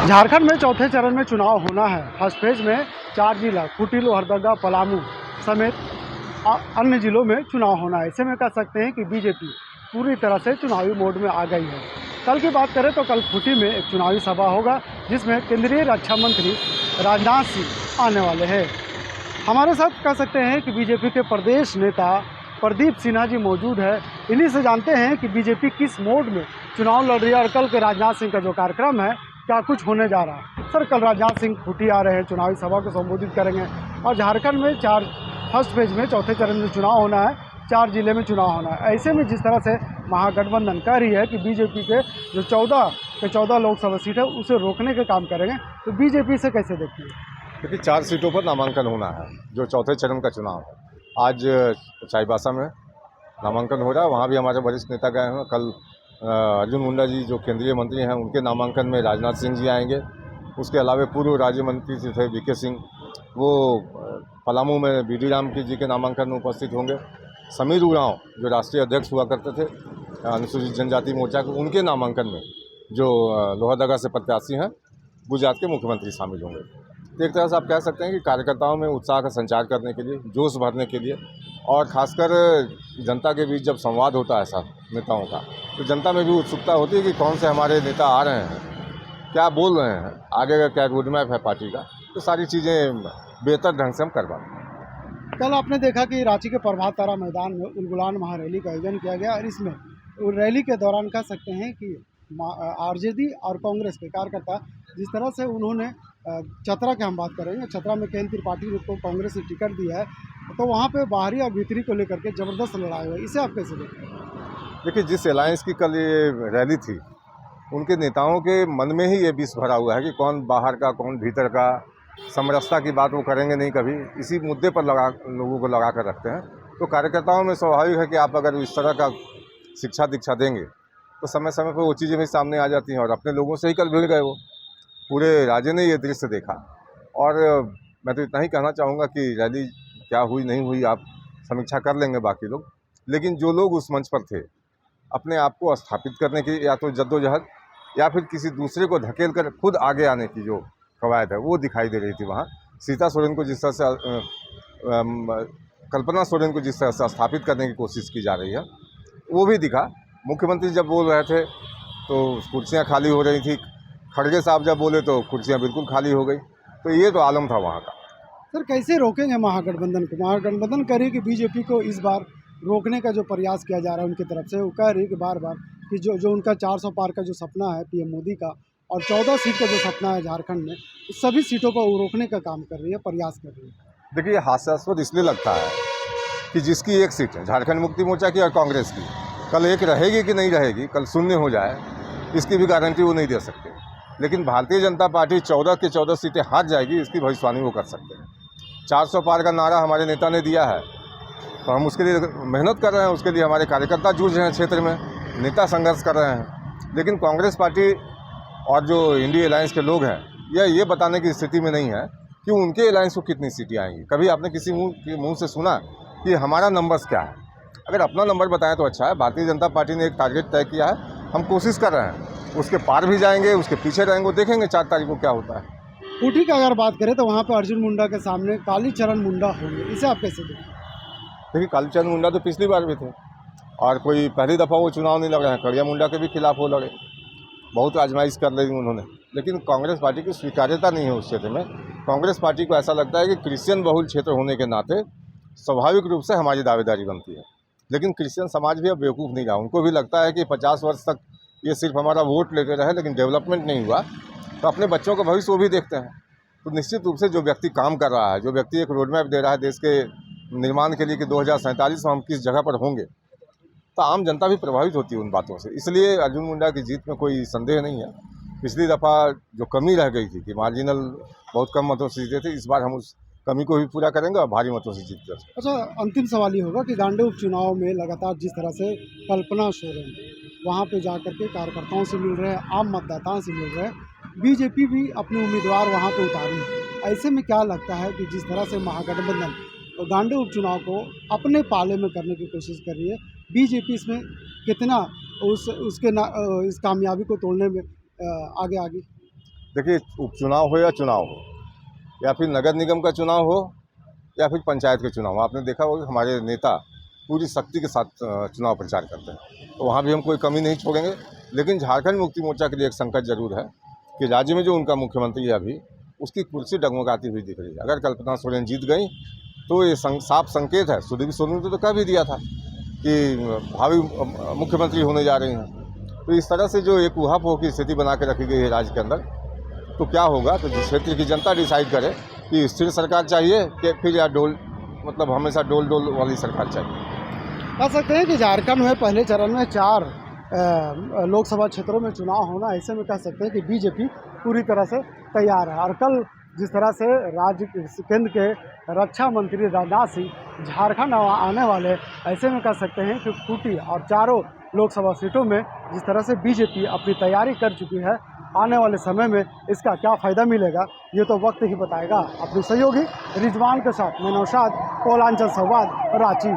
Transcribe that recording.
झारखंड में चौथे चरण में चुनाव होना है। फर्स्ट फेज में 4 जिला खूंटी, लोहरदगा, पलामू समेत अन्य जिलों में चुनाव होना है। ऐसे में कह सकते हैं कि बीजेपी पूरी तरह से चुनावी मोड में आ गई है। कल की बात करें तो कल खूंटी में एक चुनावी सभा होगा जिसमें केंद्रीय रक्षा मंत्री राजनाथ सिंह आने वाले हैं। हमारे साथ कह सकते हैं कि बीजेपी के प्रदेश नेता प्रदीप सिन्हा जी मौजूद है। इन्हीं से जानते हैं कि बीजेपी किस मोड में चुनाव लड़ रही है और कल के राजनाथ सिंह का जो कार्यक्रम है क्या कुछ होने जा रहा है। सर, कल राजनाथ सिंह खूंटी आ रहे हैं, चुनावी सभा को संबोधित करेंगे और झारखंड में फर्स्ट फेज में चौथे चरण में चुनाव होना है, 4 जिले में चुनाव होना है। ऐसे में जिस तरह से महागठबंधन कह रही है कि बीजेपी के जो 14 लोकसभा सीट है उसे रोकने का काम करेंगे, तो बीजेपी से कैसे देखती है? क्योंकि 4 सीटों पर नामांकन होना है, जो चौथे चरण का चुनाव है। आज चाईबासा में नामांकन हो रहा है, वहाँ भी हमारे वरिष्ठ नेता गए हैं। कल अर्जुन मुंडा जी जो केंद्रीय मंत्री हैं उनके नामांकन में राजनाथ सिंह जी आएंगे। उसके अलावा पूर्व राज्य मंत्री थे वीके सिंह, वो पलामू में बीडी राम जी के नामांकन में उपस्थित होंगे। समीर उरांव जो राष्ट्रीय अध्यक्ष हुआ करते थे अनुसूचित जनजाति मोर्चा के, उनके नामांकन में जो लोहरदगा से प्रत्याशी हैं गुजरात के मुख्यमंत्री शामिल होंगे। तो एक तरह से आप कह सकते हैं कि कार्यकर्ताओं में उत्साह का संचार करने के लिए, जोश भरने के लिए, और खासकर जनता के बीच जब संवाद होता है ऐसा नेताओं का, तो जनता में भी उत्सुकता होती है कि कौन से हमारे नेता आ रहे हैं, क्या बोल रहे हैं, आगे का क्या रोड मैप है पार्टी का। तो सारी चीज़ें बेहतर ढंग से हम करवाएं। कल आपने देखा कि रांची के प्रभात तारा मैदान में उलगुलान महारैली का आयोजन किया गया और इसमें रैली के दौरान कह सकते हैं कि आरजेडी और कांग्रेस के कार्यकर्ता जिस तरह से उन्होंने चतरा की हम बात करेंगे, चतरा में केंद्र त्रिपाठी को कांग्रेस ने टिकट दिया है, तो वहाँ पे बाहरी और भीतरी को लेकर के ज़बरदस्त लड़ाई हुई। इसे आप कैसे देखते हैं? देखिए, जिस अलायंस की कल ये रैली थी, उनके नेताओं के मन में ही ये विष भरा हुआ है कि कौन बाहर का कौन भीतर का। समरसता की बात वो करेंगे नहीं कभी, इसी मुद्दे पर लोगों को लगा कर रखते हैं। तो कार्यकर्ताओं में स्वाभाविक है कि आप अगर इस तरह का शिक्षा दीक्षा देंगे तो समय समय पर वो चीज़ें भी सामने आ जाती हैं। और अपने लोगों से ही कल भिड़ गए वो, पूरे राज्य ने ये दृश्य देखा। और मैं तो इतना ही कहना चाहूँगा कि रैली क्या हुई नहीं हुई आप समीक्षा कर लेंगे बाकी लोग, लेकिन जो लोग उस मंच पर थे अपने आप को स्थापित करने की या तो जद्दोजहद या फिर किसी दूसरे को धकेल कर खुद आगे आने की जो कवायद है वो दिखाई दे रही थी। वहाँ सीता सोरेन को जिस तरह से कल्पना सोरेन को जिस तरह से स्थापित करने की कोशिश की जा रही है वो भी दिखा। मुख्यमंत्री जब बोल रहे थे तो कुर्सियाँ खाली हो रही थी, खड़गे साहब जब बोले तो कुर्सियाँ बिल्कुल खाली हो गई। तो ये तो आलम था वहाँ का। सर, कैसे रोकेंगे महागठबंधन को? महागठबंधन कह रही कि बीजेपी को इस बार रोकने का जो प्रयास किया जा रहा है उनकी तरफ से, वो कह रही कि बार बार कि जो उनका 400 पार का जो सपना है पीएम मोदी का और 14 सीट का जो सपना है झारखंड में, उस सभी सीटों को वो रोकने का काम कर रही है, प्रयास कर रही है। देखिए, ये हास्यास्पद इसलिए लगता है कि जिसकी एक सीट है झारखंड मुक्ति मोर्चा की और कांग्रेस की, कल एक रहेगी कि नहीं रहेगी, कल शून्य हो जाए, इसकी भी गारंटी वो नहीं दे सकते। लेकिन भारतीय जनता पार्टी 14 की 14 सीटें हार जाएगी, इसकी भविष्यवाणी वो कर सकते हैं। 400 पार का नारा हमारे नेता ने दिया है, तो हम उसके लिए मेहनत कर रहे हैं, उसके लिए हमारे कार्यकर्ता जूझ रहे हैं, क्षेत्र में नेता संघर्ष कर रहे हैं। लेकिन कांग्रेस पार्टी और जो इंडिया अलायंस के लोग हैं ये बताने की स्थिति में नहीं है कि उनके अलायंस को कितनी सीटें आएंगी। कभी आपने किसी मुँह से सुना कि हमारा नंबर्स क्या है? अगर अपना नंबर बताएं तो अच्छा है। भारतीय जनता पार्टी ने एक टारगेट तय किया है, हम कोशिश कर रहे हैं, उसके पार भी जाएंगे, उसके पीछे रहेंगे, देखेंगे 4 तारीख को क्या होता है। खूंटी की अगर बात करें तो वहाँ पर अर्जुन मुंडा के सामने कालीचरण मुंडा होंगे, इसे आप कैसे देखते हैं? देखिए, कालीचरण मुंडा तो पिछली बार भी थे और कोई पहली दफ़ा वो चुनाव नहीं लड़ रहे हैं। कड़िया मुंडा के भी खिलाफ वो लड़े, बहुत आजमाइश कर ली उन्होंने, लेकिन कांग्रेस पार्टी की स्वीकार्यता नहीं है उस क्षेत्र में। कांग्रेस पार्टी को ऐसा लगता है कि क्रिश्चियन बहुल क्षेत्र होने के नाते स्वाभाविक रूप से हमारी दावेदारी बनती है। लेकिन क्रिश्चियन समाज भी अब बेवकूफ़ नहीं रहा, उनको भी लगता है कि 50 वर्ष तक ये सिर्फ हमारा वोट लेते रहे लेकिन डेवलपमेंट नहीं हुआ, तो अपने बच्चों का भविष्य वो भी देखते हैं। तो निश्चित रूप से जो व्यक्ति काम कर रहा है, जो व्यक्ति एक रोड मैप दे रहा है देश के निर्माण के लिए कि 2047 में हम किस जगह पर होंगे, तो आम जनता भी प्रभावित होती है उन बातों से। इसलिए अर्जुन मुंडा की जीत में कोई संदेह नहीं है। पिछली दफ़ा जो कमी रह गई थी कि मार्जिनल बहुत कम मतों से जीते थे, इस बार हम उस कमी को भी पूरा करेंगे और भारी मतों से जीत कर। अच्छा, अंतिम सवाल ये होगा कि गांडे उपचुनाव में लगातार जिस तरह से कल्पना सोरेन वहाँ पे जा कर के कार्यकर्ताओं से मिल रहे हैं, आम मतदाताओं से मिल रहे हैं, बीजेपी भी अपने उम्मीदवार वहाँ पे उतारी है। ऐसे में क्या लगता है कि जिस तरह से महागठबंधन गांडे उपचुनाव को अपने पाले में करने की कोशिश कर रही है, बीजेपी इसमें कितना इस कामयाबी को तोड़ने में आगे? देखिए, उपचुनाव हो या चुनाव हो, या फिर नगर निगम का चुनाव हो या फिर पंचायत के चुनाव हो, आपने देखा होगा कि हमारे नेता पूरी शक्ति के साथ चुनाव प्रचार करते हैं, तो वहाँ भी हम कोई कमी नहीं छोड़ेंगे। लेकिन झारखंड मुक्ति मोर्चा के लिए एक संकट जरूर है कि राज्य में जो उनका मुख्यमंत्री है अभी, उसकी कुर्सी डगमगाती हुई दिख रही है। अगर कल्पना सोरेन जीत गई तो ये साफ संकेत है, सुदीप सोनू ने तो कह भी दिया था कि भावी मुख्यमंत्री होने जा रही हैं। तो इस तरह से जो एक ऊहापोह की स्थिति बना के रखी गई है राज्य के अंदर, तो क्या होगा, तो जिस क्षेत्र की जनता डिसाइड करे कि स्थिर सरकार चाहिए कि फिर या मतलब हमेशा डोल वाली सरकार चाहिए। कह सकते हैं कि झारखंड में पहले चरण में 4 लोकसभा क्षेत्रों में चुनाव होना, ऐसे में कह सकते हैं कि बीजेपी पूरी तरह से तैयार है। और कल जिस तरह से राज्य केंद्र के रक्षा मंत्री राजनाथ सिंह झारखंड आने वाले, ऐसे में कह सकते हैं कि खूंटी और चारों लोकसभा सीटों में जिस तरह से बीजेपी अपनी तैयारी कर चुकी है, आने वाले समय में इसका क्या फ़ायदा मिलेगा ये तो वक्त ही बताएगा। अपने सहयोगी रिजवान के साथ मैं नौशाद, कोलांचल संवाद, रांची।